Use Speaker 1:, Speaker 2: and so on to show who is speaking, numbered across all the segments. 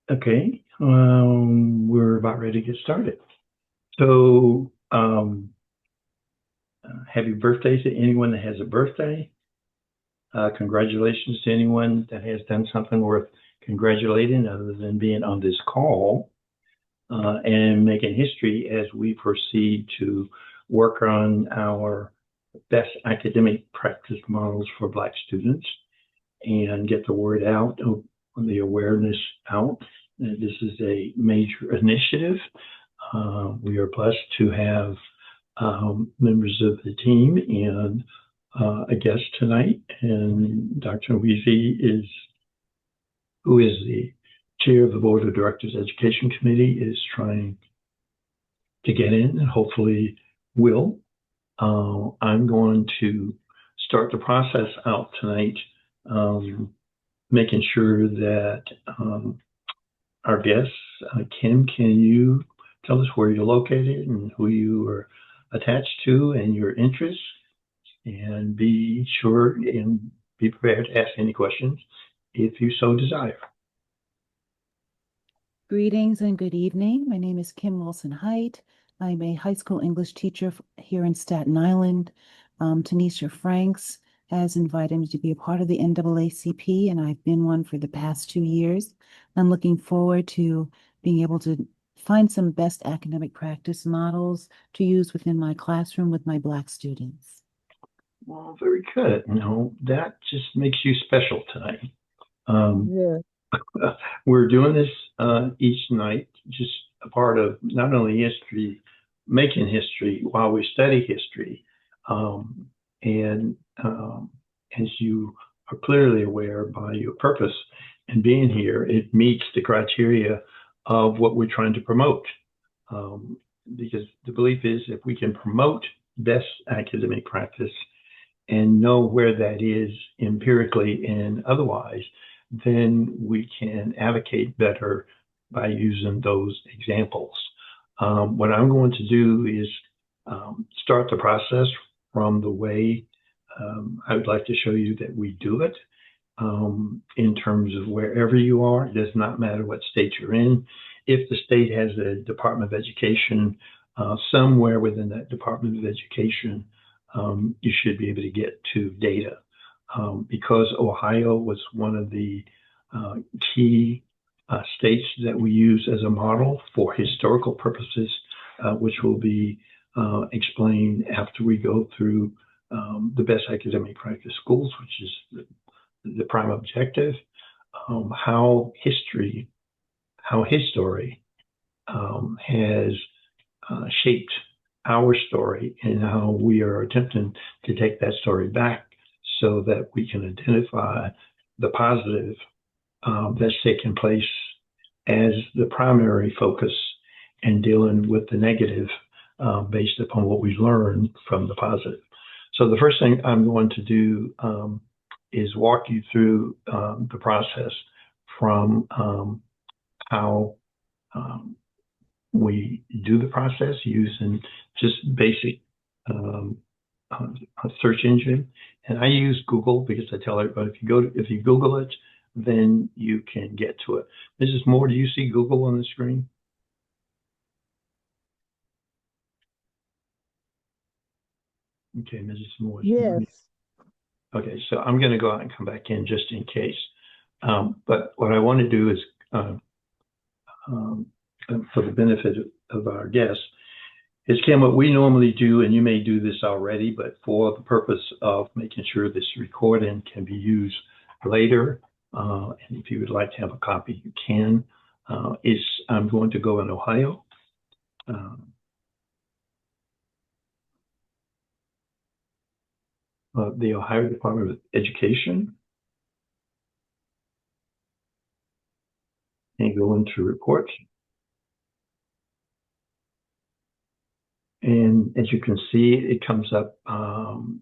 Speaker 1: Okay, we're about ready to get started. So, happy birthday to anyone that has a birthday. Congratulations to anyone that has done something worth congratulating other than being on this call and making history as we proceed to work on our best academic practice models for Black students and get the word out, the awareness out. This is a major initiative. We are blessed to have members of the team and a guest tonight. And Dr. Weezy who is the chair of the Board of Directors Education Committee, is trying to get in and hopefully will. I'm going to start the process out tonight, making sure that our guests, Kim, can you tell us where you're located and who you are attached to and your interests, and be sure and be prepared to ask any questions if you so desire.
Speaker 2: Greetings and good evening. My name is Kim Wilson-Height. I'm a high school English teacher here in Staten Island. Tanisha Franks has invited me to be a part of the NAACP, and I've been one for the past 2 years. I'm looking forward to being able to find some best academic practice models to use within my classroom with my Black students.
Speaker 1: Well, very good. That just makes you special tonight.
Speaker 2: Yeah.
Speaker 1: We're doing this each night, just a part of not only history, making history while we study history. And as you are clearly aware by your purpose in being here, it meets the criteria of what we're trying to promote. Because the belief is if we can promote best academic practice and know where that is empirically and otherwise, then we can advocate better by using those examples. What I'm going to do is start the process from the way I would like to show you that we do it. In terms of wherever you are, it does not matter what state you're in. If the state has a Department of Education, somewhere within that Department of Education, you should be able to get to data. Because Ohio was one of the key states that we use as a model for historical purposes, which will be explained after we go through the best academic practice schools, which is the prime objective. How history has shaped our story and how we are attempting to take that story back so that we can identify the positive that's taking place as the primary focus and dealing with the negative based upon what we've learned from the positive. So the first thing I'm going to do is walk you through the process from how we do the process using just basic search engine. And I use Google because I tell everybody if you Google it, then you can get to it. Mrs. Moore, do you see Google on the screen? Okay, Mrs. Moore.
Speaker 2: Yes.
Speaker 1: Okay, so I'm going to go out and come back in just in case. But what I want to do is, for the benefit of our guests, is Kim, what we normally do, and you may do this already, but for the purpose of making sure this recording can be used later, and if you would like to have a copy, you can, is I'm going to go in Ohio. The Ohio Department of Education, and go into reports. And as you can see, it comes up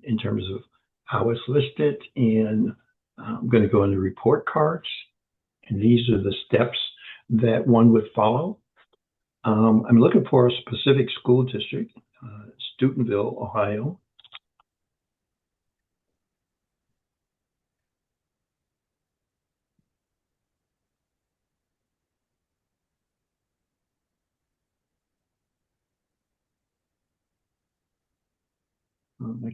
Speaker 1: in terms of how it's listed. And I'm going to go into report cards. And these are the steps that one would follow. I'm looking for a specific school district, Steubenville, Ohio.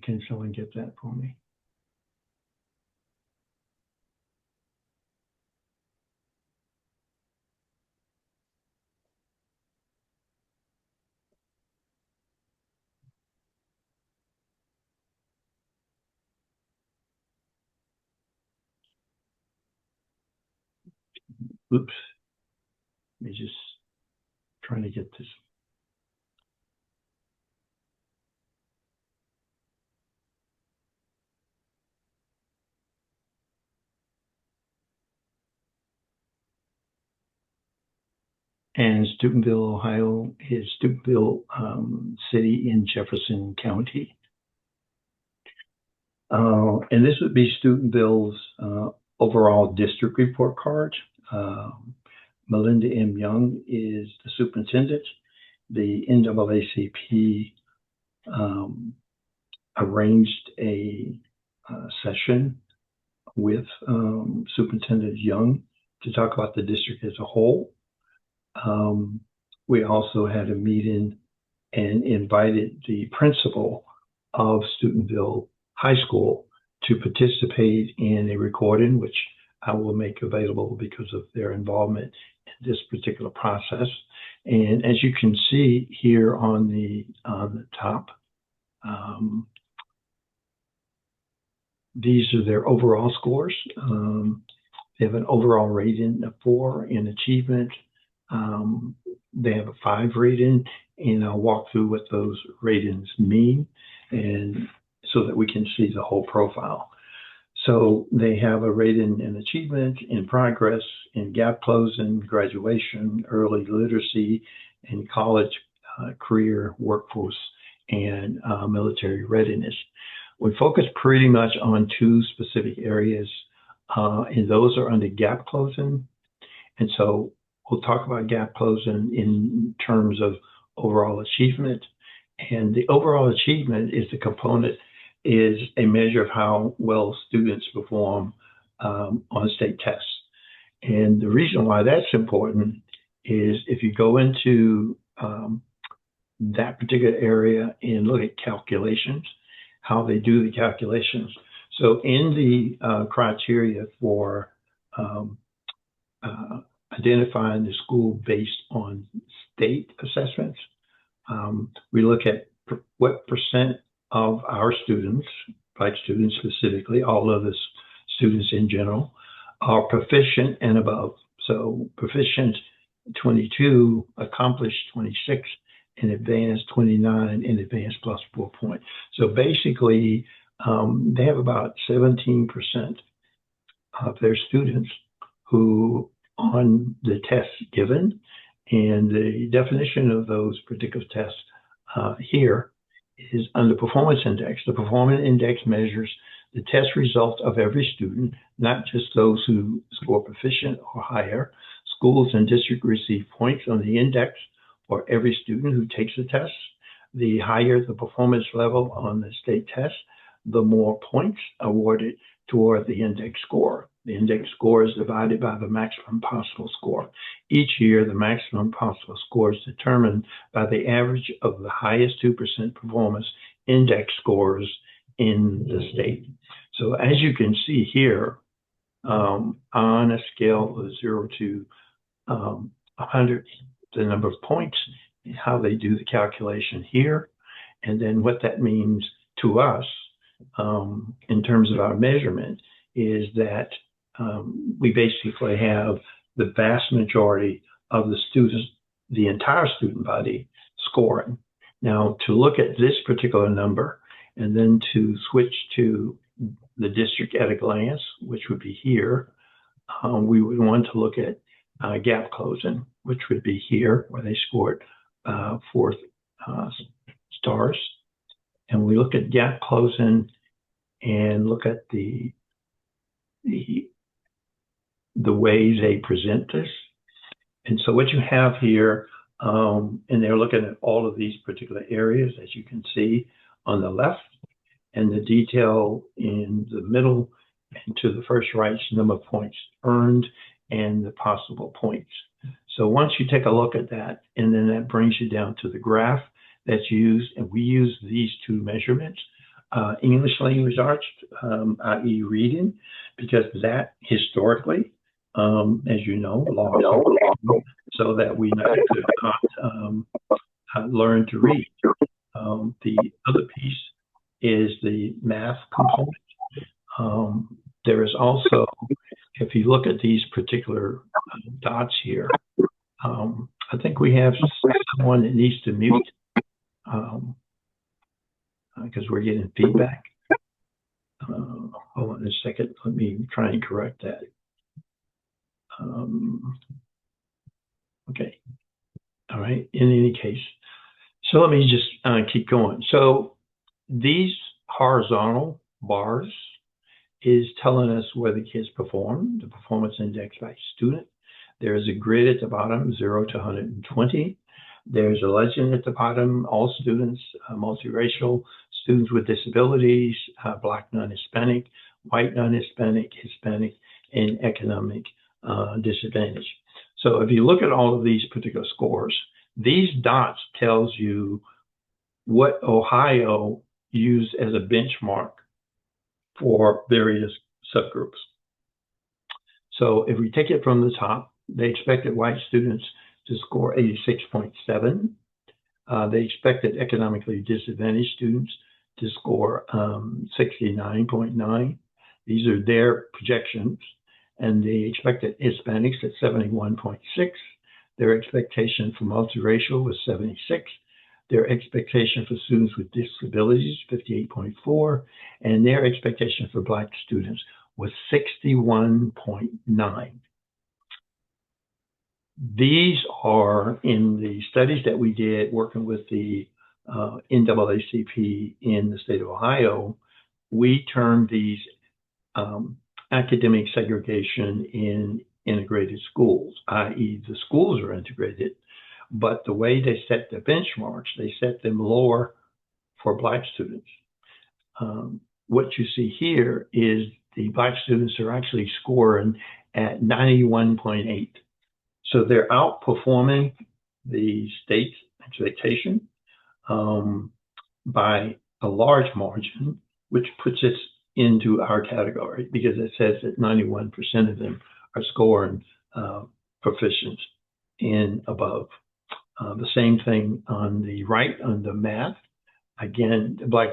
Speaker 1: Can someone get that for me? Oops. Let me just trying to get this. And Steubenville, Ohio is Steubenville City in Jefferson County. And this would be Steubenville's overall district report card. Melinda M. Young is the superintendent. The NAACP arranged a session with Superintendent Young to talk about the district as a whole. We also had a meeting and invited the principal of Steubenville High School to participate in a recording, which I will make available because of their involvement in this particular process. And as you can see here on the top, these are their overall scores. They have an overall rating of 4 in achievement. They have a 5 rating, and I'll walk through what those ratings mean, and so that we can see the whole profile. So they have a rating in achievement, in progress, in gap closing, graduation, early literacy, in college, career, workforce, and military readiness. We focus pretty much on 2 specific areas, and those are under gap closing. And so we'll talk about gap closing in terms of overall achievement. And the overall achievement is the component, is a measure of how well students perform on state tests. And the reason why that's important is if you go into that particular area and look at calculations, how they do the calculations. So in the criteria for identifying the school based on state assessments, we look at what percent of our students, Black students specifically, all of the students in general, are proficient and above. So proficient 22, accomplished 26, and advanced 29, and advanced plus 4 points. So basically, they have about 17% of their students who on the tests given, and the definition of those particular tests here is under performance index. The performance index measures the test result of every student, not just those who score proficient or higher. Schools and districts receive points on the index for every student who takes the test. The higher the performance level on the state test, the more points awarded toward the index score. The index score is divided by the maximum possible score. Each year, the maximum possible score is determined by the average of the highest 2% performance index scores in the state. So as you can see here, on a scale of 0 to 100, the number of points, how they do the calculation here, and then what that means to us in terms of our measurement is that we basically have the vast majority of the students, the entire student body, scoring. Now, to look at this particular number and then to switch to the district at a glance, which would be here, we would want to look at gap closing, which would be here, where they scored 4 stars. And we look at gap closing and look at the way they present this. And so what you have here, and they're looking at all of these particular areas, as you can see on the left, and the detail in the middle, and to the first right's number of points earned and the possible points. So once you take a look at that, and then that brings you down to the graph that's used, and we use these 2 measurements English language arts, i.e. reading, because that historically, as you know, lost so that we could not learn to read. The other piece is the math component. There is also, if you look at these particular dots here, I think we have someone that needs to mute because we're getting feedback. Hold on a second. Let me try and correct that. Okay. All right. In any case, so let me just keep going. So these horizontal bars is telling us where the kids perform, the performance index by student. There is a grid at the bottom, 0 to 120. There's a legend at the bottom, all students, multiracial, students with disabilities, Black non-Hispanic, white non-Hispanic, Hispanic, and economic disadvantage. So if you look at all of these particular scores, these dots tells you what Ohio used as a benchmark for various subgroups. So if we take it from the top, they expected white students to score 86.7. They expected economically disadvantaged students to score 69.9. These are their projections. And they expected Hispanics at 71.6. Their expectation for multiracial was 76. Their expectation for students with disabilities, 58.4, and their expectation for Black students was 61.9. These are in the studies that we did working with the NAACP in the state of Ohio. We termed these academic segregation in integrated schools, i.e. the schools are integrated, but the way they set the benchmarks, they set them lower for Black students. What you see here is the Black students are actually scoring at 91.8. So they're outperforming the state's expectation by a large margin, which puts us into our category because it says that 91% of them are scoring proficient and above. The same thing on the right on the math. Again, the Black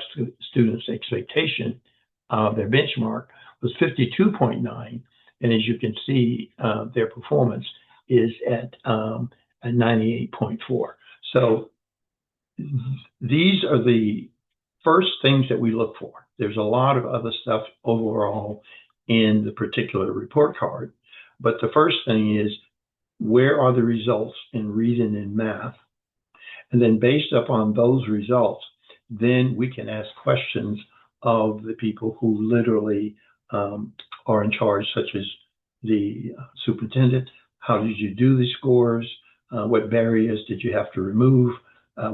Speaker 1: students' expectation, their benchmark was 52.9. And as you can see, their performance is at 98.4. So these are the first things that we look for. There's a lot of other stuff overall in the particular report card. But the first thing is, where are the results in reading and math? And then based upon those results, then we can ask questions of the people who literally are in charge, such as the superintendent. How did you do the scores? What barriers did you have to remove?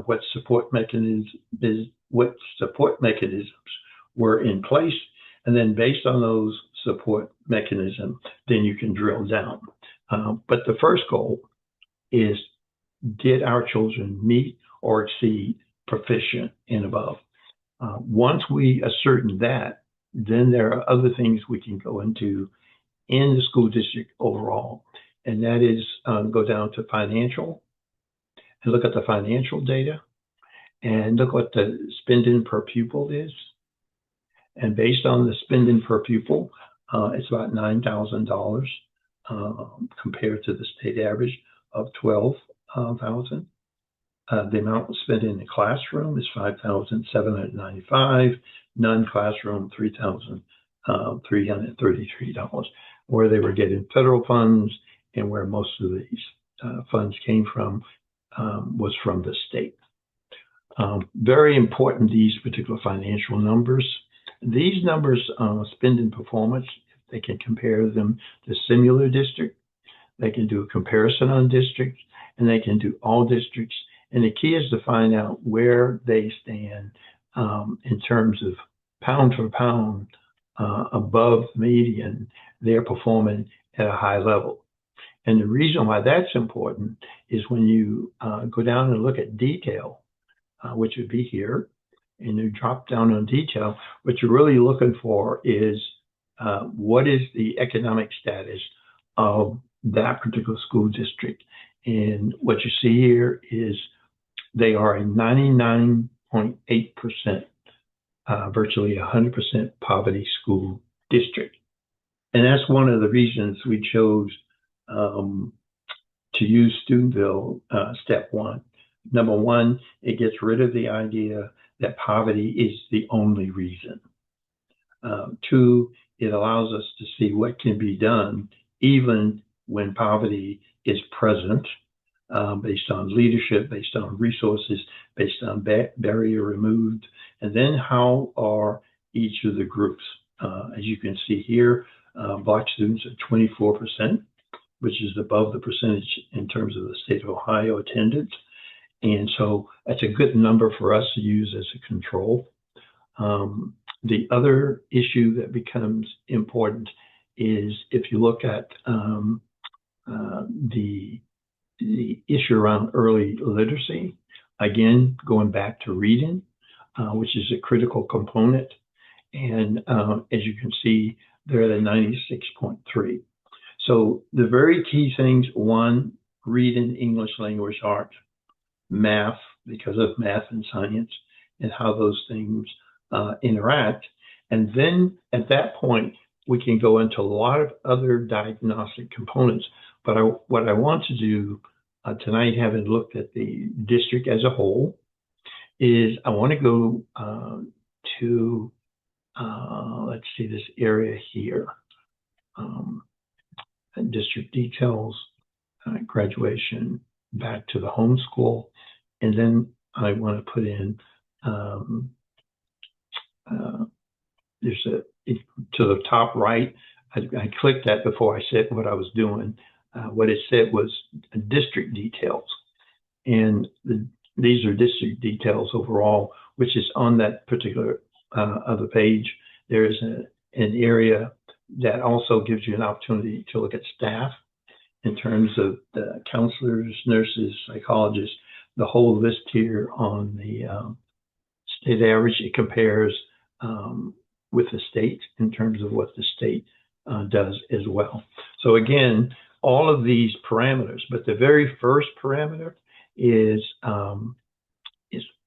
Speaker 1: What support mechanisms were in place? And then based on those support mechanisms, then you can drill down. But the first goal is, did our children meet or exceed proficient and above? Once we ascertain that, then there are other things we can go into in the school district overall. And that is go down to financial and look at the financial data and look what the spending per pupil is. And based on the spending per pupil, it's about $9,000 compared to the state average of $12,000. The amount spent in the classroom is $5,795. Non-classroom, $3,333. Where they were getting federal funds and where most of these funds came from was from the state. Very important, these particular financial numbers. These numbers, spending performance, they can compare them to similar districts. They can do a comparison on districts, and they can do all districts. And the key is to find out where they stand in terms of pound for pound above median. They're performing at a high level. And the reason why that's important is when you go down and look at detail, which would be here, and you drop down on detail, what you're really looking for is what is the economic status of that particular school district. And what you see here is they are a 99.8%, virtually 100% poverty school district. And that's one of the reasons we chose to use Steubenville step one. Number one, it gets rid of the idea that poverty is the only reason. Two, it allows us to see what can be done even when poverty is present, based on leadership, based on resources, based on barrier removed, and then how are each of the groups. As you can see here, Black students are 24%, which is above the percentage in terms of the state of Ohio attendance. And so that's a good number for us to use as a control. The other issue that becomes important is if you look at the issue around early literacy, again, going back to reading, which is a critical component. And as you can see, they're at a 96.3. So the very key things, one, reading, English language arts, math, because of math and science, and how those things interact. And then at that point, we can go into a lot of other diagnostic components. But what I want to do tonight, having looked at the district as a whole, is I want to go to, let's see, this area here. District details, graduation, back to the homeschool, and then I want to put in there's to the top right. I clicked that before I said what I was doing. What it said was district details, and these are district details overall, which is on that particular other page. There is an area that also gives you an opportunity to look at staff in terms of the counselors, nurses, psychologists, the whole list here on the state average. It compares with the state in terms of what the state does as well. So again, all of these parameters, but the very first parameter is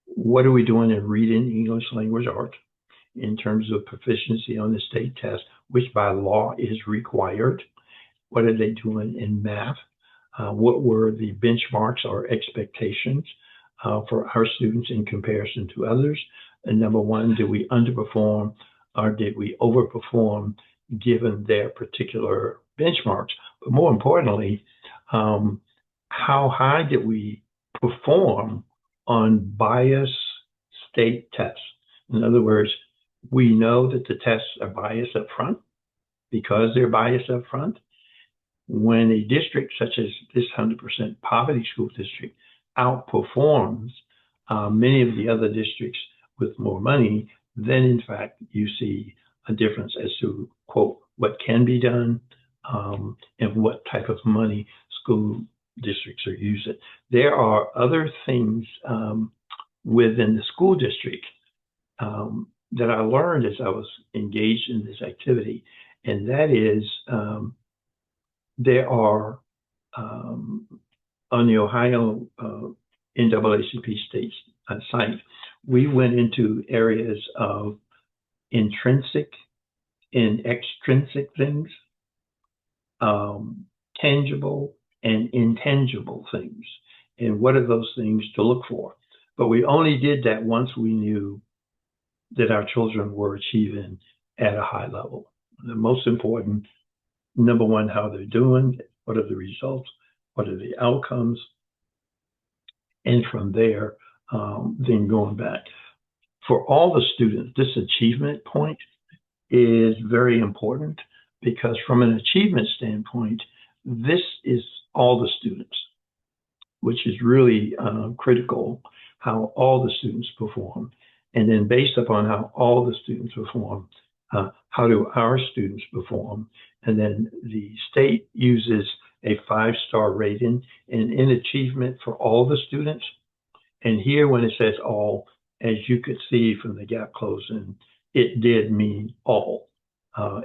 Speaker 1: what are we doing in reading, English language arts, in terms of proficiency on the state test, which by law is required. What are they doing in math? What were the benchmarks or expectations for our students in comparison to others? And number one, did we underperform or did we overperform given their particular benchmarks? But more importantly, how high did we perform on bias state tests? In other words, we know that the tests are biased up front. Because they're biased up front, when a district such as this 100% poverty school district outperforms many of the other districts with more money, then in fact you see a difference as to, quote, what can be done and what type of money school districts are using. There are other things within the school district that I learned as I was engaged in this activity, and that is there are on the Ohio NAACP state site, we went into areas of intrinsic and extrinsic things, tangible and intangible things, and what are those things to look for. But we only did that once we knew that our children were achieving at a high level. The most important, number one, how they're doing, what are the results, what are the outcomes, and from there, then going back. For all the students, this achievement point is very important because from an achievement standpoint, this is all the students, which is really critical, how all the students perform. And then based upon how all the students perform, how do our students perform? And then the state uses a 5-star rating and in achievement for all the students. And here, when it says all, as you could see from the gap closing, it did mean all,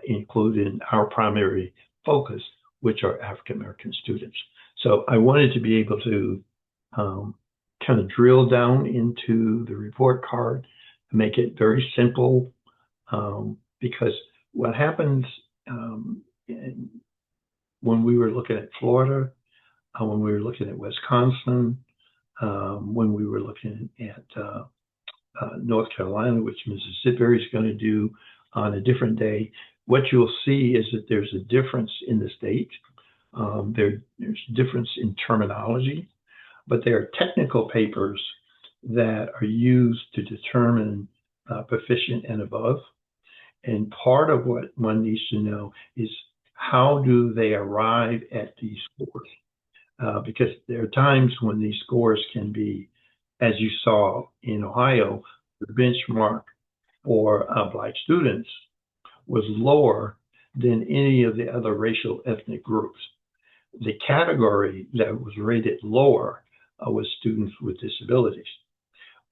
Speaker 1: including our primary focus, which are African American students. So I wanted to be able to kind of drill down into the report card, make it very simple, because what happens when we were looking at Florida, when we were looking at Wisconsin, when we were looking at North Carolina, which Mississippi is going to do on a different day, what you'll see is that there's a difference in the state. There's a difference in terminology, but there are technical papers that are used to determine proficient and above. And part of what one needs to know is how do they arrive at these scores? Because there are times when these scores can be, as you saw in Ohio, the benchmark for Black students was lower than any of the other racial ethnic groups. The category that was rated lower was students with disabilities.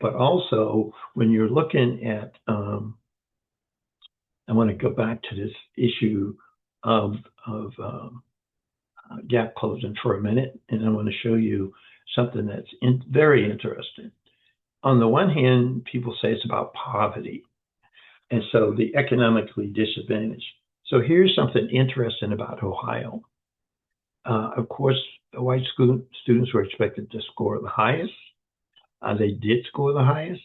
Speaker 1: But also, when you're looking at, I want to go back to this issue of gap closing for a minute, and I want to show you something that's very interesting. On the one hand, people say it's about poverty, and so the economically disadvantaged. So here's something interesting about Ohio. Of course, the white students were expected to score the highest. They did score the highest,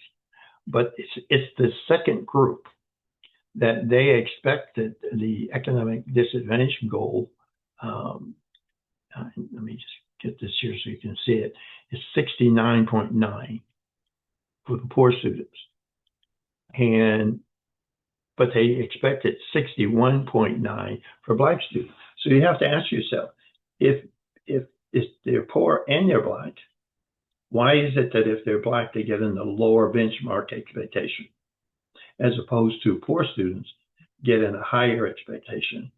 Speaker 1: but it's the second group that they expected the economic disadvantage goal. Let me just get this here so you can see it. It's 69.9 for the poor students, but they expected 61.9 for Black students. So you have to ask yourself, if they're poor and they're Black, why is it that if they're Black, they get in the lower benchmark expectation, as opposed to poor students getting a higher expectation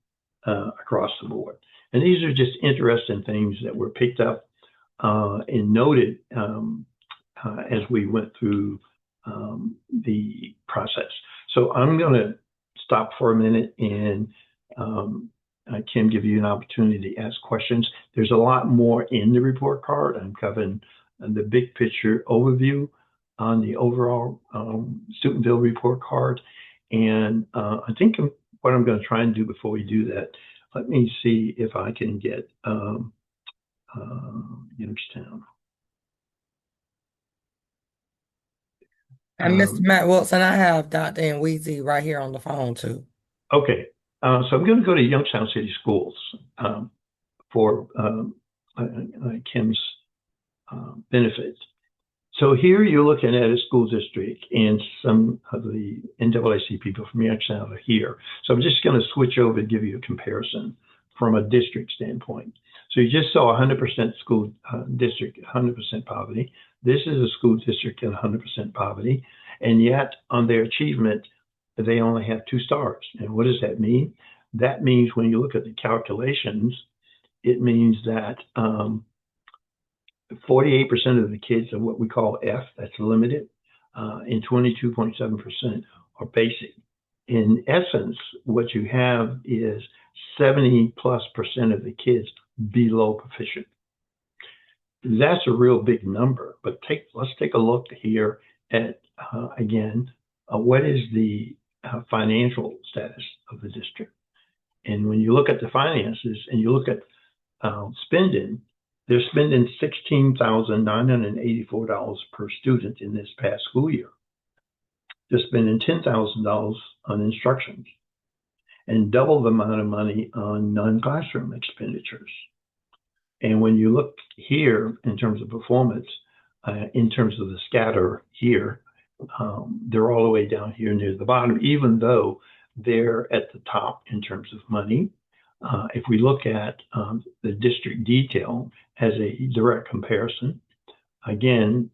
Speaker 1: across the board? And these are just interesting things that were picked up and noted as we went through the process. So I'm going to stop for a minute and Kim, give you an opportunity to ask questions. There's a lot more in the report card. I'm covering the big picture overview on the overall Steubenville report card. And I think what I'm going to try and do before we do that, let me see if I can get Youngstown.
Speaker 3: And Mr. Matt Wilson, I have Dr. Nweezy right here on the phone too.
Speaker 1: Okay, so I'm going to go to Youngstown City Schools for Kim's benefit. So here you're looking at a school district, and some of the NAAC people from Youngstown are here. So I'm just going to switch over to give you a comparison from a district standpoint. So you just saw 100% school district, 100% poverty. This is a school district in 100% poverty, and yet on their achievement, they only have 2 stars. And what does that mean? That means when you look at the calculations, it means that 48% of the kids are what we call F, that's limited, and 22.7% are basic. In essence, what you have is 70+% of the kids below proficient. That's a real big number, but let's take a look here at, again, what is the financial status of the district. And when you look at the finances and you look at spending, they're spending $16,984 per student in this past school year. They're spending $10,000 on instructions and double the amount of money on non-classroom expenditures. And when you look here in terms of performance, in terms of the scatter here, they're all the way down here near the bottom, even though they're at the top in terms of money. If we look at the district detail as a direct comparison, again,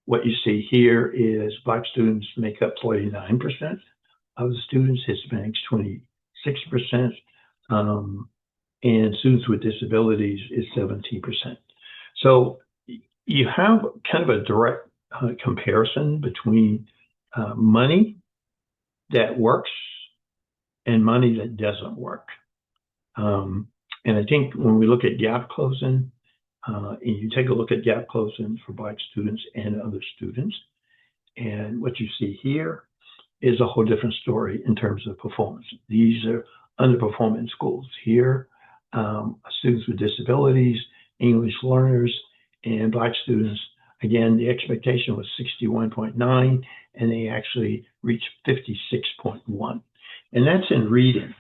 Speaker 1: what you see here is Black students make up 49% of the students, Hispanics 26%, and students with disabilities is 17%. So you have kind of a direct comparison between money that works and money that doesn't work. And I think when we look at gap closing, and you take a look at gap closing for Black students and other students, and what you see here is a whole different story in terms of performance. These are underperforming schools. Here, students with disabilities, English learners, and Black students. Again, the expectation was 61.9, and they actually reached 56.1. And that's in reading.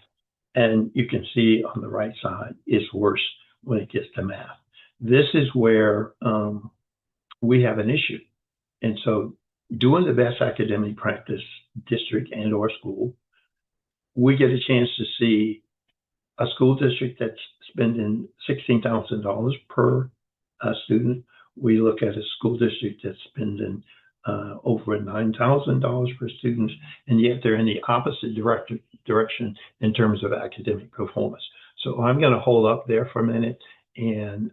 Speaker 1: And you can see on the right side, it's worse when it gets to math. This is where we have an issue. And so doing the best academic practice district and or school, we get a chance to see a school district that's spending $16,000 per student. We look at a school district that's spending over $9,000 per student, and yet they're in the opposite direction in terms of academic performance. So I'm going to hold up there for a minute and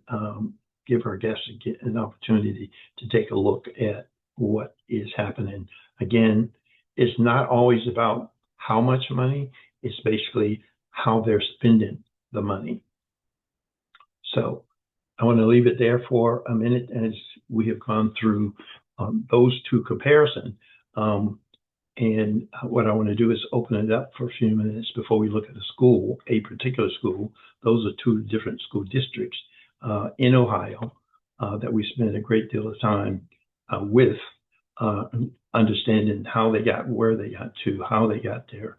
Speaker 1: give our guests an opportunity to take a look at what is happening. Again, it's not always about how much money, it's basically how they're spending the money. So I want to leave it there for a minute as we have gone through those two comparisons. And what I want to do is open it up for a few minutes before we look at a school, a particular school. Those are two different school districts in Ohio that we spent a great deal of time with, understanding how they got where they got to, how they got there,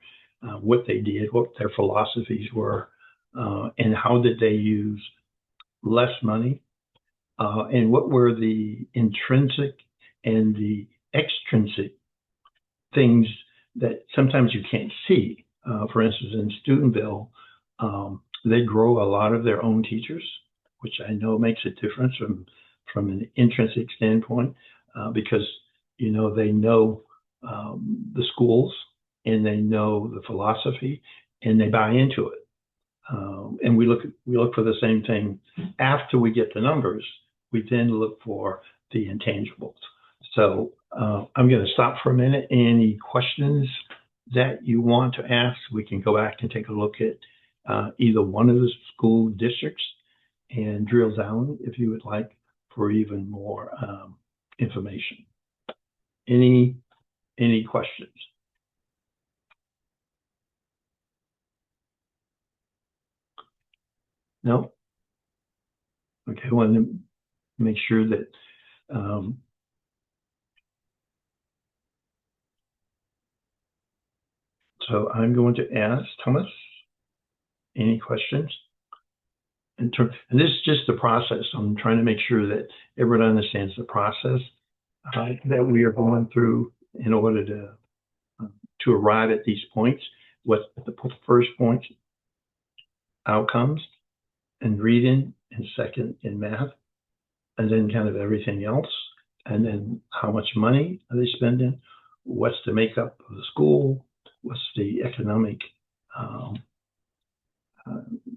Speaker 1: what they did, what their philosophies were, and how did they use less money, and what were the intrinsic and the extrinsic things that sometimes you can't see. For instance, in Steubenville, they grow a lot of their own teachers, which I know makes a difference from an intrinsic standpoint, because they know the schools and they know the philosophy and they buy into it. And we look for the same thing after we get the numbers. We then look for the intangibles. So I'm going to stop for a minute. Any questions that you want to ask, we can go back and take a look at either one of the school districts and drill down if you would like for even more information. Any questions? No? Okay, I want to make sure that so I'm going to ask Thomas, any questions? And this is just the process. I'm trying to make sure that everyone understands the process that we are going through in order to arrive at these points. What the first point, outcomes, and reading, and second in math, and then kind of everything else, and then how much money are they spending, what's the makeup of the school, what's the economic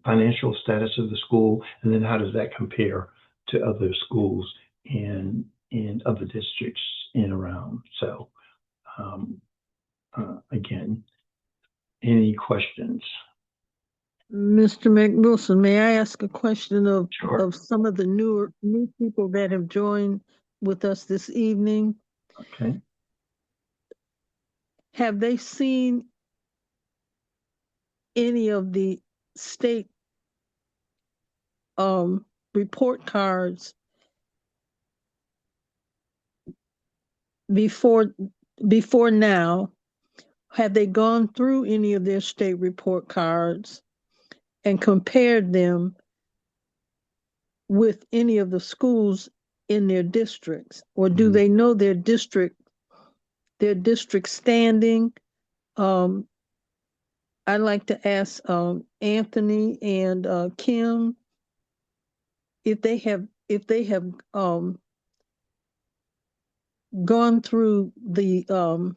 Speaker 1: financial status of the school, and then how does that compare to other schools in other districts in around. So again, any questions?
Speaker 4: Mr. McWilson, may I ask a question of
Speaker 1: Sure.
Speaker 4: some of the new people that have joined with us this evening?
Speaker 1: Okay.
Speaker 4: Have they seen any of the state report cards before now? Have they gone through any of their state report cards and compared them with any of the schools in their districts? Or do they know their district standing? I'd like to ask Anthony and Kim if they have gone through the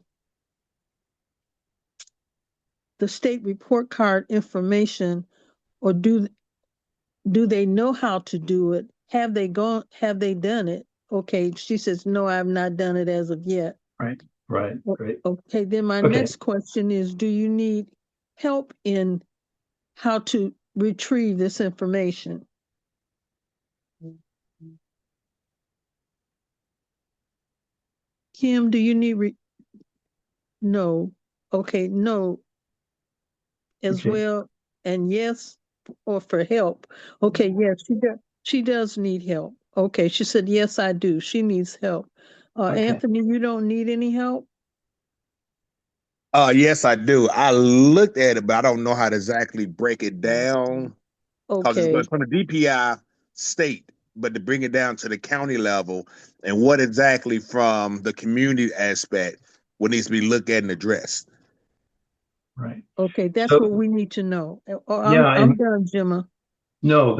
Speaker 4: state report card information, or do they know how to do it? Have they done it? Okay, she says, no, I have not done it as of yet.
Speaker 1: Right, great.
Speaker 4: Okay, then my
Speaker 1: Okay.
Speaker 4: next question is, do you need help in how to retrieve this information? Kim, do you need no? Okay, no as
Speaker 1: Okay.
Speaker 4: well, and yes, or for help. Okay, yes, she does. She does need help. Okay, she said, yes, I do. She needs help.
Speaker 1: Okay.
Speaker 4: Anthony, you don't need any help?
Speaker 5: Yes, I do. I looked at it, but I don't know how to exactly break it down because
Speaker 4: Okay,
Speaker 5: it's from the DPI state, but to bring it down to the county level and what exactly from the community aspect what needs to be looked at and addressed.
Speaker 1: Right.
Speaker 4: okay, that's what
Speaker 1: So
Speaker 4: we need to know.
Speaker 1: yeah,
Speaker 4: I'm
Speaker 1: and
Speaker 4: done, Gemma.
Speaker 1: no,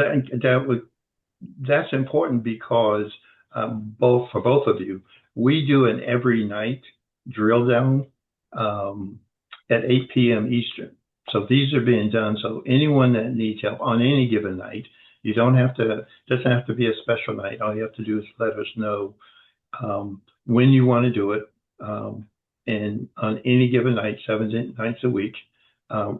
Speaker 1: that's important because both for both of you, we do an every night drill down um, at 8 p.m. Eastern. So these are being done. So anyone that needs help on any given night, you don't have to. Doesn't have to be a special night. All you have to do is let us know when you want to do it. And on any given night, 7 nights a week,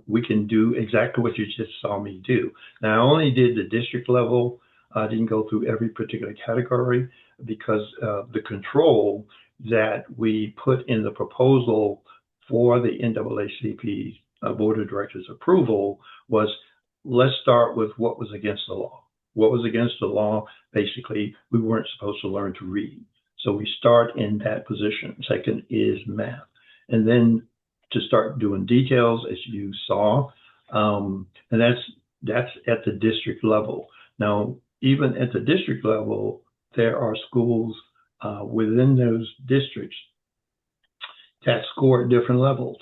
Speaker 1: we can do exactly what you just saw me do. Now, I only did the district level. I didn't go through every particular category because the control that we put in the proposal for the NAACP Board of Directors approval was let's start with what was against the law. What was against the law? Basically, we weren't supposed to learn to read. So we start in that position. Second is math. And then to start doing details, as you saw, and that's at the district level. Now, even at the district level, there are schools within those districts that score at different levels.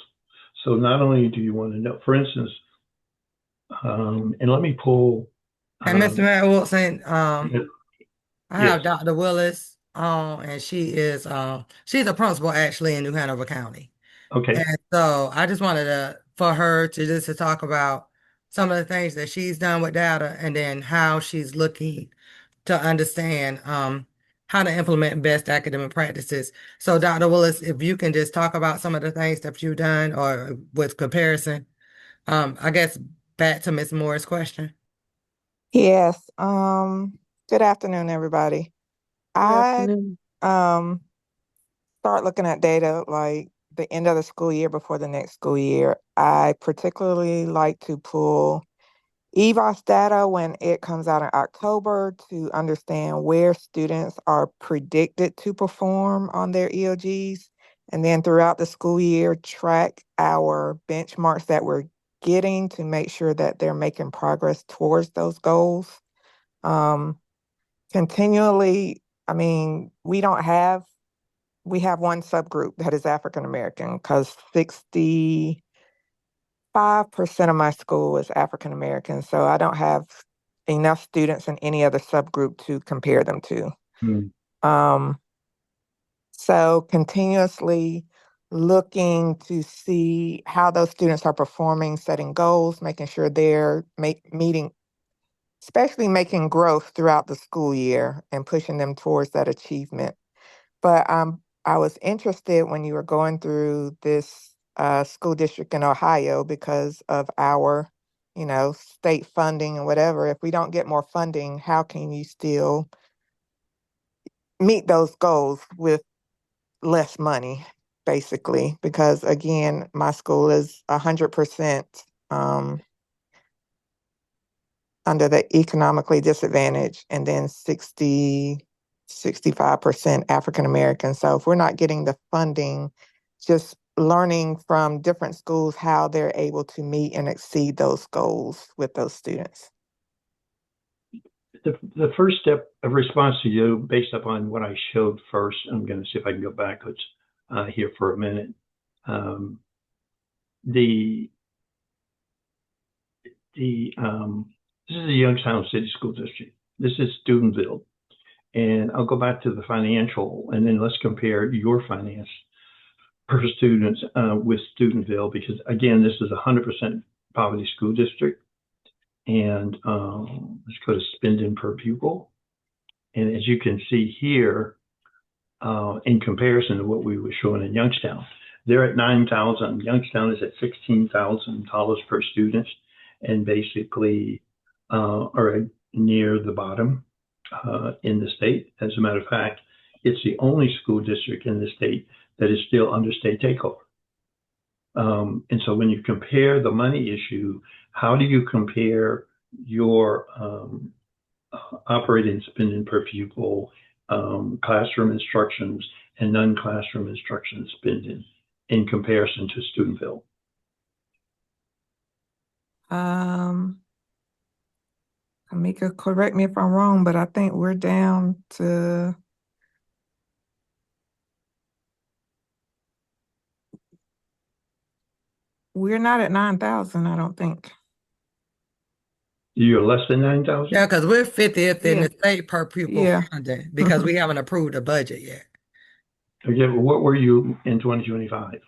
Speaker 1: So not only do you want to know, for instance, and let me pull.
Speaker 3: And Mr. Mary Wilson, I
Speaker 1: Yes.
Speaker 3: have Dr. Willis on, and she's a principal actually in New Hanover County.
Speaker 1: Okay.
Speaker 3: And so I just wanted for her to talk about some of the things that she's done with data and then how she's looking to understand how to implement best academic practices. So Dr. Willis, if you can just talk about some of the things that you've done or with comparison, I guess back to Ms. Moore's question.
Speaker 6: Yes. Good afternoon, everybody.
Speaker 4: Good
Speaker 6: I
Speaker 4: afternoon.
Speaker 6: start looking at data like the end of the school year before the next school year. I particularly like to pull EVOS data when it comes out in October to understand where students are predicted to perform on their EOGs. And then throughout the school year, track our benchmarks that we're getting to make sure that they're making progress towards those goals. Continually, I mean, we have one subgroup that is African American because 65% of my school is African American. So I don't have enough students in any other subgroup to compare them to.
Speaker 1: Hmm.
Speaker 6: So continuously looking to see how those students are performing, setting goals, making sure they're meeting, especially making growth throughout the school year and pushing them towards that achievement. But I was interested when you were going through this school district in Ohio because of our, state funding and whatever. If we don't get more funding, how can you still meet those goals with less money, basically? Because again, my school is 100% under the economically disadvantaged, and then 65% African American. So if we're not getting the funding, just learning from different schools how they're able to meet and exceed those goals with those students.
Speaker 1: The first step of response to you, based upon what I showed first, I'm going to see if I can go backwards here for a minute. This is the Youngstown City School District. This is Steubenville. And I'll go back to the financial, and then let's compare your finance per student with Steubenville, because again, this is a 100% poverty school district. And let's go to spending per pupil. And as you can see here, in comparison to what we were showing in Youngstown. They're at 9,000. Youngstown is at $16,000 per student, and basically are near the bottom in the state. As a matter of fact, it's the only school district in the state that is still under state takeover. And so when you compare the money issue, how do you compare your operating spending per pupil, classroom instructions, and non-classroom instruction spending in comparison to Steubenville?
Speaker 6: Amika, correct me if I'm wrong, but I think we're down to we're not at 9,000, I don't think.
Speaker 1: You're less than 9,000?
Speaker 3: Yeah, because we're 50th in
Speaker 6: Yeah.
Speaker 3: the state per pupil
Speaker 6: Yeah.
Speaker 3: funding because we haven't approved a budget yet.
Speaker 1: Okay, well, what were you in 2025?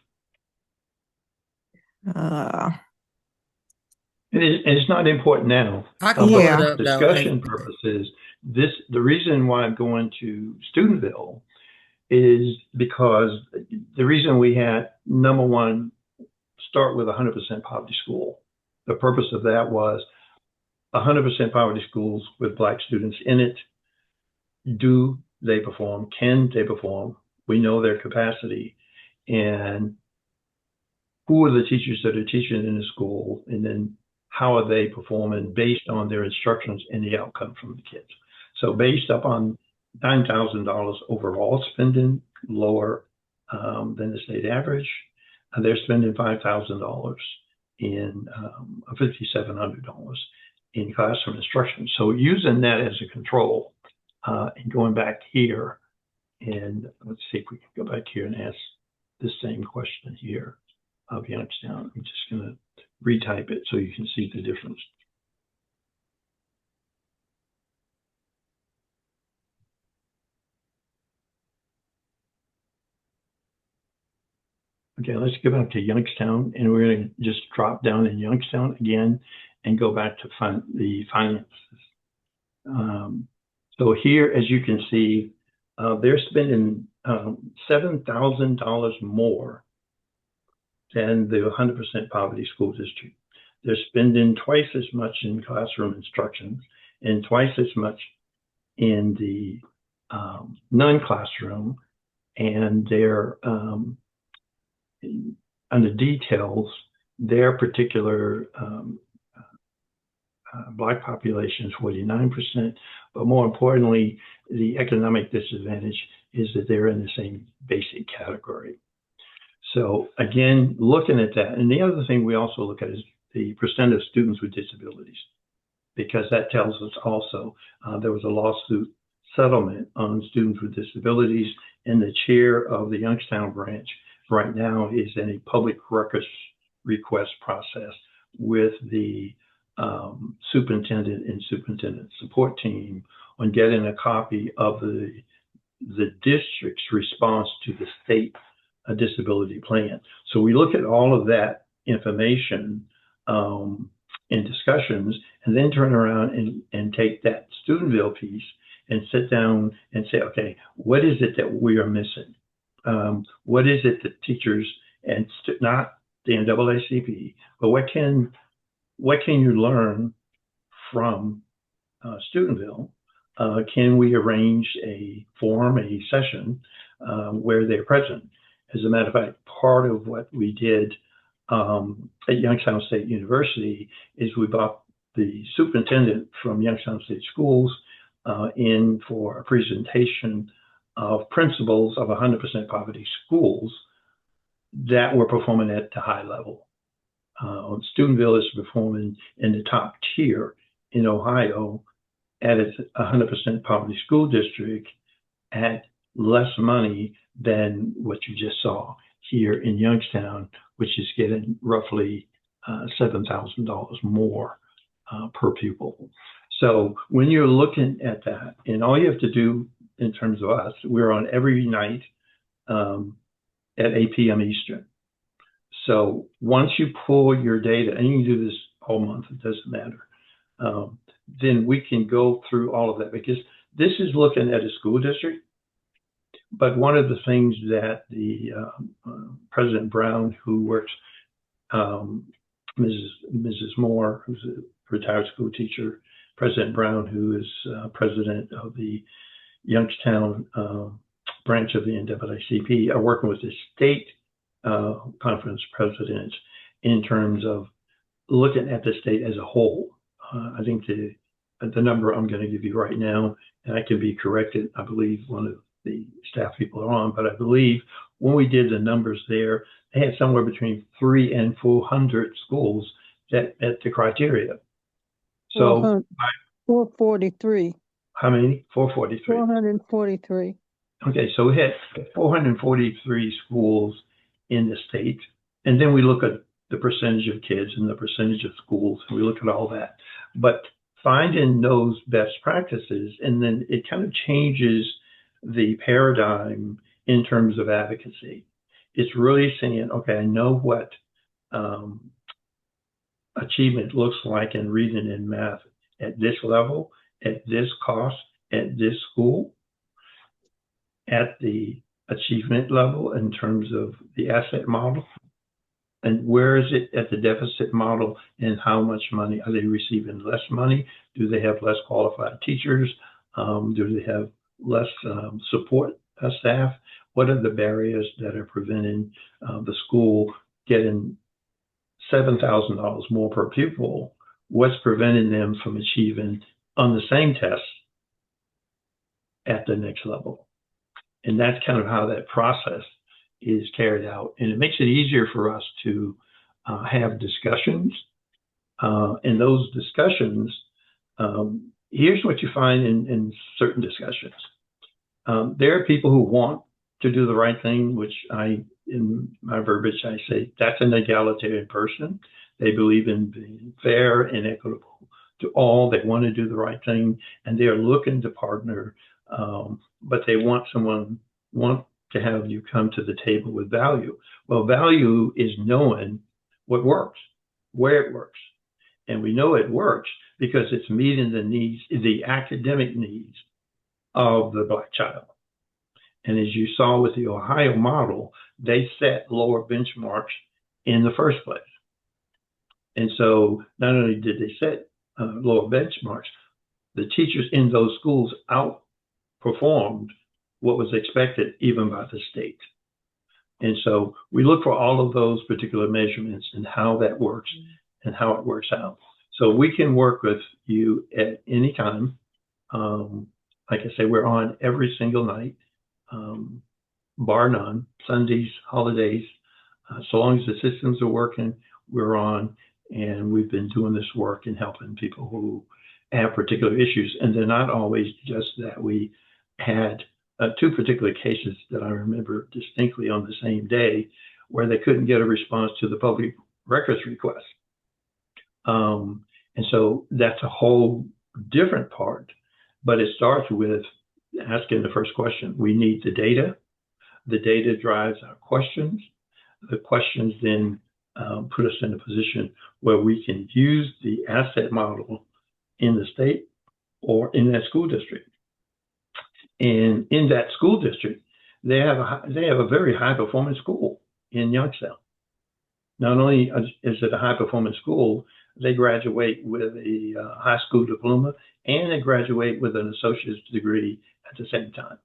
Speaker 1: It's not important now.
Speaker 3: I can pull
Speaker 1: But
Speaker 3: it
Speaker 6: Yeah.
Speaker 3: up
Speaker 1: for
Speaker 3: though.
Speaker 1: discussion purposes, the reason why I'm going to Steubenville is because the reason we had, number one, start with 100% poverty school. The purpose of that was 100% poverty schools with Black students in it. Do they perform? Can they perform? We know their capacity. And who are the teachers that are teaching in the school? And then how are they performing based on their instructions and the outcome from the kids? So based upon $9,000 overall spending, lower than the state average, they're spending $5,000 in $5,700 in classroom instruction. So using that as a control and going back here, and let's see if we can go back here and ask the same question here of Youngstown. I'm just going to retype it so you can see the difference. Okay, let's go back to Youngstown, and we're going to just drop down in Youngstown again and go back to the finances. So here, as you can see, they're spending $7,000 more than the 100% poverty school district. They're spending twice as much in classroom instruction and twice as much in the non-classroom, and they're on the details, their particular Black population is 49%, but more importantly, the economic disadvantage is that they're in the same basic category. So again, looking at that, and the other thing we also look at is the percent of students with disabilities, because that tells us also there was a lawsuit settlement on students with disabilities, and the chair of the Youngstown branch right now is in a public records request process with the superintendent and superintendent support team on getting a copy of the district's response to the state disability plan. So we look at all of that information in discussions, and then turn around and take that Steubenville piece and sit down and say, okay, what is it that we are missing? What is it that teachers, and not the NAACP, but what can you learn from Steubenville? Can we arrange a forum, a session where they're present? As a matter of fact, part of what we did at Youngstown State University is we brought the superintendent from Youngstown State Schools in for a presentation of principals of 100% poverty schools that were performing at the high level. Steubenville is performing in the top tier in Ohio at its 100% poverty school district at less money than what you just saw here in Youngstown, which is getting roughly $7,000 more per pupil. So when you're looking at that, and all you have to do in terms of us, we're on every night at 8 p.m. Eastern. So once you pull your data, and you can do this all month, it doesn't matter, then we can go through all of that, because this is looking at a school district But one of the things that the President Brown, who works, Mrs. Moore, who's a retired school teacher, President Brown, who is president of the Youngstown branch of the NAACP, are working with the state conference presidents in terms of looking at the state as a whole. I think the number I'm going to give you right now, and I can be corrected, I believe one of the staff people are on, but I believe when we did the numbers there, they had somewhere between 300 and 400 schools that met the criteria. So
Speaker 4: 443.
Speaker 1: how many? 443.
Speaker 4: 443.
Speaker 1: Okay, so we had 443 schools in the state, and then we look at the percentage of kids and the percentage of schools, and we look at all that. But finding those best practices, and then it kind of changes the paradigm in terms of advocacy. It's really saying, okay, I know what achievement looks like in reading and math at this level, at this cost, at this school, at the achievement level in terms of the asset model, and where is it at the deficit model, and how much money are they receiving? Less money? Do they have less qualified teachers? Do they have less support staff? What are the barriers that are preventing the school getting $7,000 more per pupil? What's preventing them from achieving on the same test at the next level? And that's kind of how that process is carried out. And it makes it easier for us to have discussions. And those discussions, here's what you find in certain discussions. There are people who want to do the right thing, which in my verbiage, I say that's an egalitarian person. They believe in being fair and equitable to all. They want to do the right thing, and they are looking to partner, but they want to have you come to the table with value. Well, value is knowing what works, where it works. And we know it works because it's meeting the needs, the academic needs of the Black child. And as you saw with the Ohio model, they set lower benchmarks in the first place. And so not only did they set lower benchmarks, the teachers in those schools outperformed what was expected even by the state. And so we look for all of those particular measurements and how that works and how it works out. So we can work with you at any time. Like I say, we're on every single night, bar none, Sundays, holidays. So long as the systems are working, we're on. And we've been doing this work and helping people who have particular issues. And they're not always just that. We had two particular cases that I remember distinctly on the same day where they couldn't get a response to the public records request. And so that's a whole different part, but it starts with asking the first question. We need the data. The data drives our questions. The questions then put us in a position where we can use the asset model in the state or in that school district. And in that school district, they have a very high performance school in Youngstown. Not only is it a high performance school, they graduate with a high school diploma and they graduate with an associate's degree at the same time.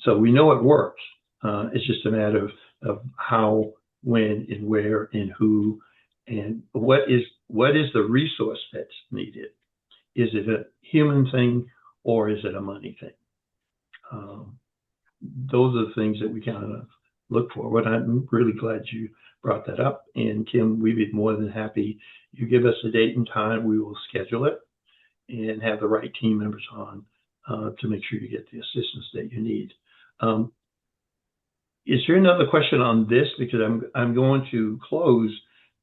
Speaker 1: So we know it works. It's just a matter of how, when, and where, and who, and what is the resource that's needed. Is it a human thing or is it a money thing? Those are the things that we kind of look for. But I'm really glad you brought that up. And Kim, we'd be more than happy. You give us a date and time, we will schedule it and have the right team members on to make sure you get the assistance that you need. Is there another question on this? Because I'm going to close,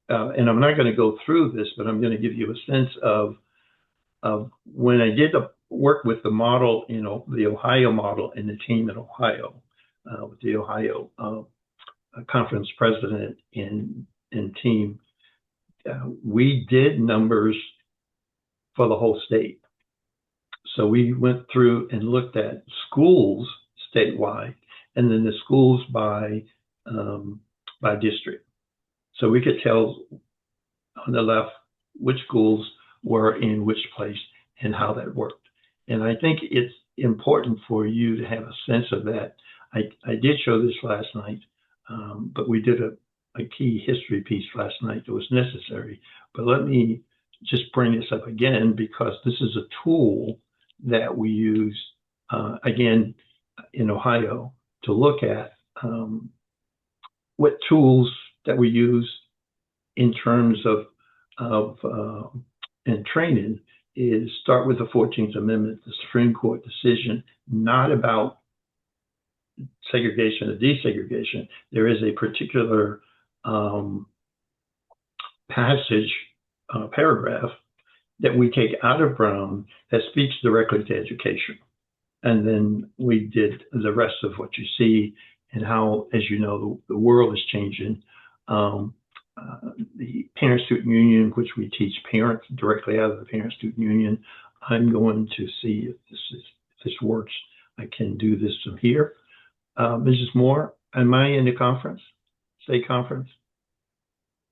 Speaker 1: and I'm not going to go through this, but I'm going to give you a sense of when I did the work with the model, the Ohio model and the team in Ohio, with the Ohio conference president and team, we did numbers for the whole state. So we went through and looked at schools statewide, and then the schools by district. So we could tell on the left which schools were in which place and how that worked. And I think it's important for you to have a sense of that. I did show this last night, but we did a key history piece last night that was necessary. But let me just bring this up again, because this is a tool that we use, again, in Ohio to look at what tools that we use in terms of and training is start with the 14th Amendment, the Supreme Court decision, not about segregation or desegregation. There is a particular paragraph that we take out of Brown that speaks directly to education. And then we did the rest of what you see and how, as you know, the world is changing. The parent-student union, which we teach parents directly out of the parent-student union. I'm going to see if this works. I can do this from here. Mrs. Moore, am I in the conference? State conference?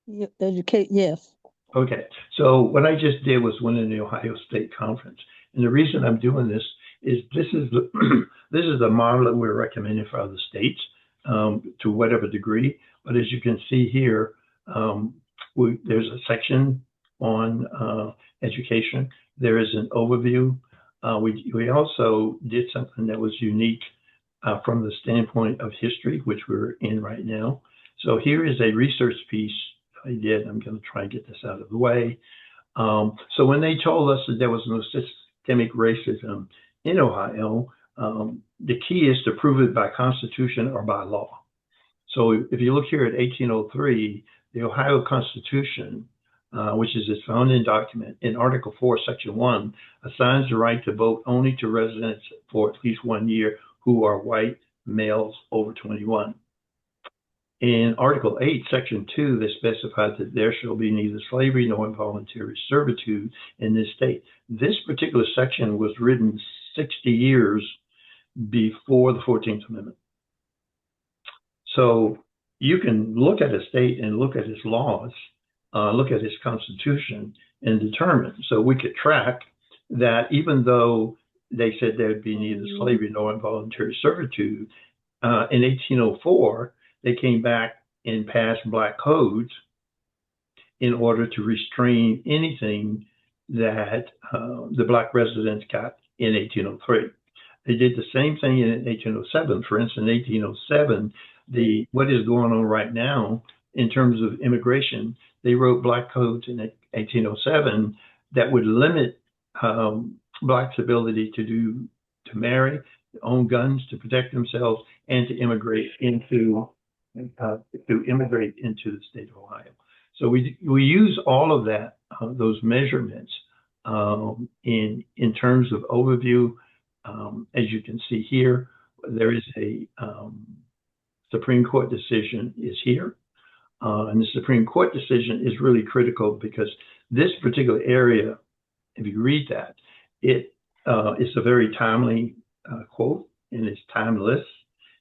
Speaker 4: Yeah, educate, yes.
Speaker 1: Okay, so what I just did was went in the Ohio State Conference. And the reason I'm doing this is this is the model that we're recommending for other states to whatever degree. But as you can see here, there's a section on education. There is an overview. We also did something that was unique from the standpoint of history, which we're in right now. So here is a research piece I did. I'm going to try and get this out of the way. So when they told us that there was no systemic racism in Ohio, the key is to prove it by constitution or by law. So if you look here at 1803, the Ohio Constitution, which is its founding document, in Article 4, Section 1, assigns the right to vote only to residents for at least 1 year who are white males over 21. In Article 8, Section 2, they specified that there shall be neither slavery nor involuntary servitude in this state. This particular section was written 60 years before the 14th Amendment. So you can look at a state and look at its laws, look at its constitution, and determine. So we could track that even though they said there would be neither slavery nor involuntary servitude, in 1804, they came back and passed black codes in order to restrain anything that the black residents got in 1803. They did the same thing in 1807. For instance, in 1807, what is going on right now in terms of immigration, they wrote black codes in 1807 that would limit blacks' ability to marry, to own guns, to protect themselves, and to immigrate into the state of Ohio. So we use all of that, those measurements in terms of overview. As you can see here, there is a Supreme Court decision is here. And the Supreme Court decision is really critical because this particular area, if you read that, it's a very timely quote, and it's timeless.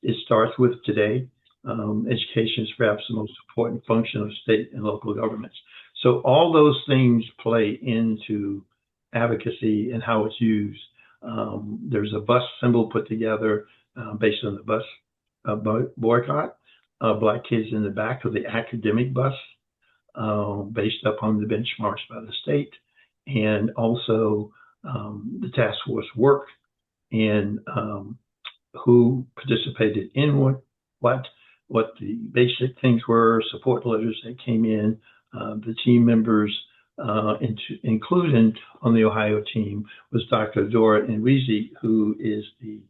Speaker 1: It starts with today. Education is perhaps the most important function of state and local governments. So all those things play into advocacy and how it's used. There's a bus symbol put together based on the bus boycott. Black kids in the back of the academic bus based upon the benchmarks by the state, and also the task force work and who participated in what the basic things were, support letters that came in, the team members, including on the Ohio team was Dr. Dora Nwizi, who is the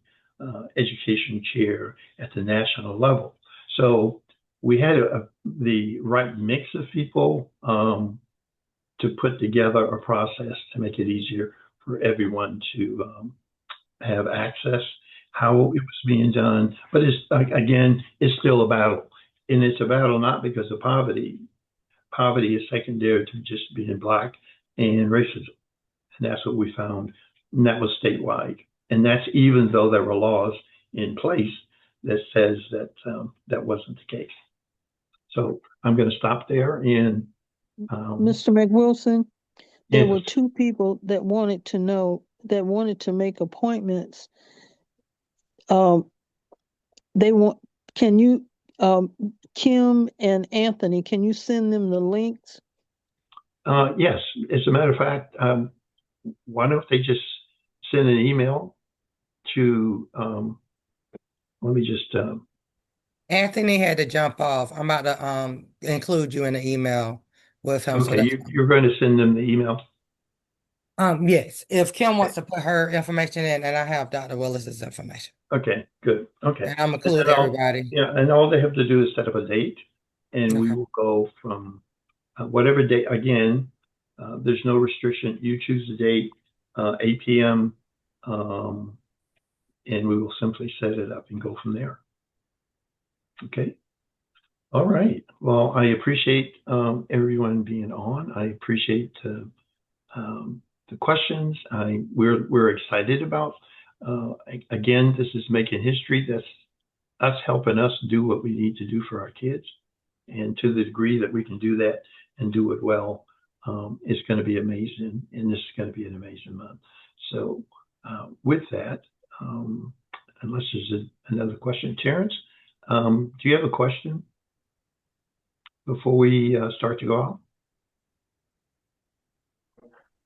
Speaker 1: education chair at the national level. So we had the right mix of people to put together a process to make it easier for everyone to have access, how it was being done. But it's, again, it's still a battle. And it's a battle not because of poverty. Poverty is secondary to just being black and racism. And that's what we found. And that was statewide. And that's even though there were laws in place that says that that wasn't the case. So I'm going to stop there. And
Speaker 4: Mr. McWilson, there
Speaker 1: yes.
Speaker 4: were two people that wanted to make appointments. They want, can you, Kim and Anthony, can you send them the links?
Speaker 1: Yes, as a matter of fact, why don't they just send an email to, let me just,
Speaker 3: Anthony had to jump off. I'm about to include you in the email with him. So
Speaker 1: okay,
Speaker 3: that's
Speaker 1: you're going to send them the email?
Speaker 3: yes. If Kim wants to put her information in, and I have Dr. Willis's information.
Speaker 1: Okay, good. Okay.
Speaker 3: And I'm
Speaker 1: And
Speaker 3: include
Speaker 1: then
Speaker 3: everybody.
Speaker 1: yeah, and all they have to do is set up a date, and we
Speaker 3: Okay.
Speaker 1: will go from whatever date. Again, there's no restriction. You choose the date, 8 p.m., and we will simply set it up and go from there. Okay. All right. Well, I appreciate everyone being on. I appreciate the questions. We're excited about. Again, this is making history. That's us helping us do what we need to do for our kids, and to the degree that we can do that and do it well, it's going to be amazing. And this is going to be an amazing month. So, with that, unless there's another question, Terrence, do you have a question before we start to go out?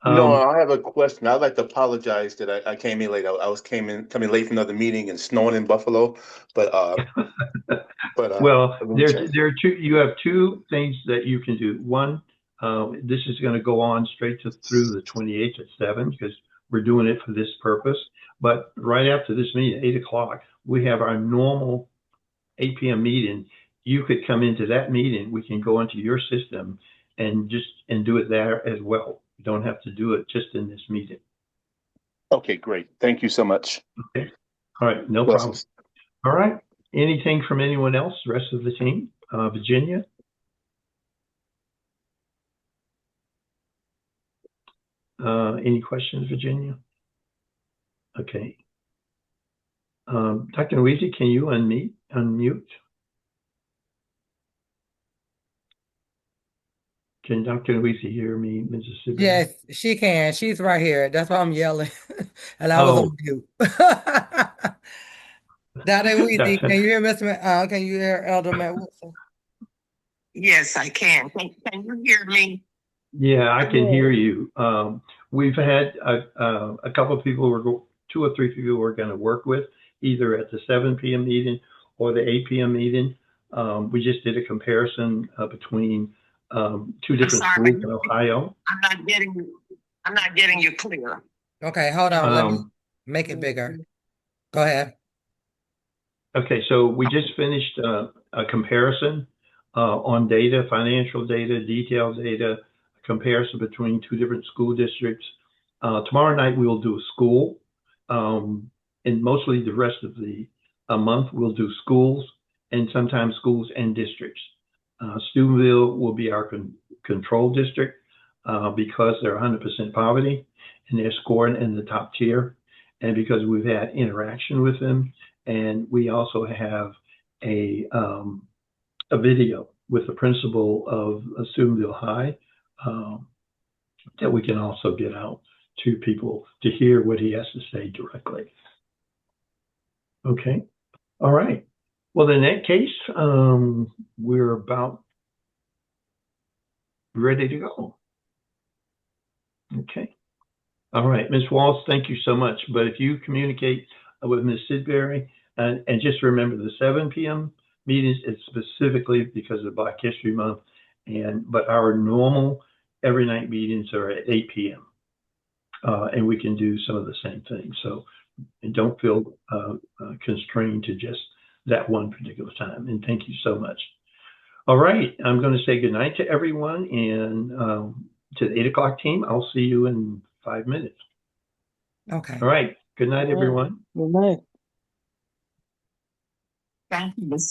Speaker 7: No, I have a question. I'd like to apologize that I came in late. I was coming late from another meeting and snowing in Buffalo, but
Speaker 1: well,
Speaker 7: let me check.
Speaker 1: there are two. You have two things that you can do. One, this is going to go on straight through the 28th at 7 because we're doing it for this purpose. But right after this meeting, 8 o'clock, we have our normal 8 p.m. meeting. You could come into that meeting. We can go into your system and do it there as well. You don't have to do it just in this meeting.
Speaker 7: Okay, great. Thank you so much.
Speaker 1: Okay. All right. No
Speaker 7: Blessings.
Speaker 1: problem. All right. Anything from anyone else? The rest of the team? Virginia? Any questions, Virginia? Okay. Dr. Louise, can you unmute? Can Dr. Louise hear me, Mrs. Sibley?
Speaker 3: Yes, she can. She's right here. That's why I'm yelling. And I was on mute. Dr. Louise, can you hear Mr. Can you hear Elder Matt Wilson?
Speaker 8: Yes, I can. Can you hear me?
Speaker 1: Yeah, I can hear you. We've had a couple of people, 2 or 3 people we're going to work with, either at the 7 p.m. meeting or the 8 p.m. meeting. We just did a comparison between 2 different schools in Ohio.
Speaker 8: I'm not getting you clear.
Speaker 3: Okay, hold on. Let me make it bigger. Go ahead.
Speaker 1: Okay, so we just finished a comparison on data, financial data, detailed data, comparison between 2 different school districts. Tomorrow night we will do a school, and mostly the rest of the month we'll do schools, and sometimes schools and districts. Steubenville will be our control district because they're 100% poverty and they're scoring in the top tier, and because we've had interaction with them, and we also have a video with the principal of Steubenville High that we can also get out to people to hear what he has to say directly. Okay. All right. Well, in that case, we're about ready to go. Okay. All right. Ms. Walls, thank you so much. But if you communicate with Ms. Sidbury, and just remember the 7 p.m. meetings is specifically because of Black History Month, but our normal every night meetings are at 8 p.m. And we can do some of the same things. So and don't feel constrained to just that one particular time. And thank you so much. All right, I'm going to say good night to everyone, and to the 8 o'clock team. I'll see you in 5 minutes.
Speaker 3: Okay.
Speaker 1: All right. Good night, everyone.
Speaker 4: Good night.
Speaker 8: Thank you.